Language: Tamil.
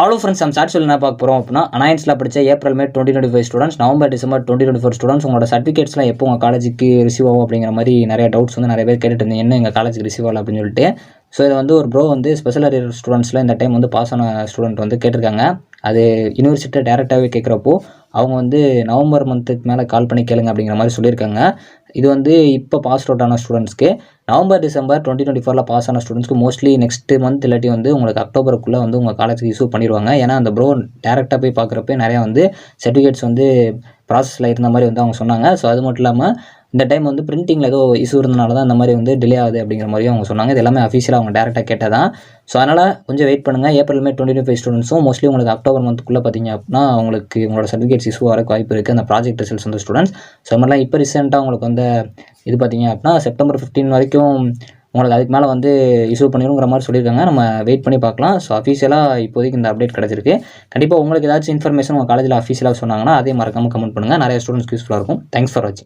ஹலோ ஃப்ரெண்ட்ஸ், நம்ம சாட் சொல்லி என்ன பார்க்க போகிறோம் அப்படின்னா, அலையன்ஸில் படித்த April May 2025 students, November December 2024 students, உங்களோட சர்டிஃபிகேட்ஸ்லாம் எப்போ உங்கள் காலேஜுக்கு ரிசீவ் ஆகும் அப்படிங்கிற மாதிரி நிறைய டவுட்ஸ் வந்து நிறைய பேர் கேட்டுட்டு இருந்தீங்க, என்ன எங்கள் காலேஜுக்கு ரிசீவ் ஆகல அப்படின்னு சொல்லிட்டு. ஸோ இதை வந்து ஒரு ப்ரோ வந்து ஸ்பெஷல் அரியர் ஸ்டூடெண்ட்ஸில் இந்த டைம் வந்து பாஸ் ஆன ஸ்டூடெண்ட் வந்து கேட்டிருக்காங்க. அது யூனிவர்சிட்டியை டேரெக்டாகவே கேட்குறப்போ அவங்க வந்து நவம்பர் மந்த்துக்கு மேலே கால் பண்ணி கேளுங்க அப்படிங்கிற மாதிரி சொல்லியிருக்காங்க. இது வந்து இப்போ பாஸ் அவுட் ஆன ஸ்டூடெண்ட்ஸ்க்கு. நவம்பர் டிசம்பர் 2024 பாஸ் ஆன ஸ்டூடெண்ட்ஸ்க்கு மோஸ்ட்லி நெக்ஸ்ட் மந்த் இல்லாட்டி வந்து உங்களுக்கு அக்டோபருக்குள்ளே வந்து உங்கள் காலேஜுக்கு இஷ்யூ பண்ணிடுவாங்க. ஏன்னா அந்த ப்ரோ டேரெக்டாக போய் பார்க்குறப்ப நிறையா வந்து சர்டிஃபிகேட்ஸ் வந்து ப்ராசஸில் இருந்த மாதிரி வந்து அவங்க சொன்னாங்க. ஸோ அது மட்டும் இல்லாமல் இந்த டைம் வந்து பிரிண்டிங்கில் ஏதோ இஷ்யூ இருந்தனால தான் இந்த மாதிரி வந்து டிலே ஆகுது அப்படிங்கிற மாதிரியும் அவங்க சொன்னாங்க. இது எல்லாமே அஃபீஷியலாக அவங்க டேரெக்டாக கேட்டதான். ஸோ அதனால் கொஞ்சம் வெயிட் பண்ணுங்கள். ஏப்ரல் மே 2025 ஸ்டூடெண்ட்ஸும் மோஸ்ட்லி உங்களுக்கு அக்டோபர் மந்த்துக்குள்ளே பார்த்தீங்க அப்படின்னா உங்களுக்கு உங்களோட சர்டிஃபிகேட்ஸ் இஷ்யூ வரக்கு வாய்ப்பு இருக்குது, அந்த ப்ராஜெக்ட் ரிசல்ட்ஸ் வந்து ஸ்டூடெண்ட்ஸ். ஸோ அது மாதிரிலாம் இப்போ ரீசெண்டாக உங்களுக்கு வந்து இது பார்த்தீங்க அப்படின்னா செப்டம்பர் 15 வரைக்கும் உங்களுக்கு அதுக்கு மேலே வந்து இஷ்யூ பண்ணிடுங்கிற மாதிரி சொல்லியிருக்காங்க. நம்ம வெயிட் பண்ணி பார்க்கலாம். ஸோ அஃபீஷியலாக இப்போதைக்கு இந்த அப்டேட் கிடச்சிருக்கு. கண்டிப்பாக உங்களுக்கு ஏதாச்சும் இன்ஃபர்மேஷன் உங்கள் காலேஜில் அஃபீஷியலாக சொன்னாங்கன்னா அதே மறக்காமல் கமெண்ட் பண்ணுங்கள். நிறைய ஸ்டூடெண்ட்ஸ்க்கு யூஸ்ஃபுல்லாக இருக்கும். தேங்க்ஸ் ஃபார் வாட்சிங்.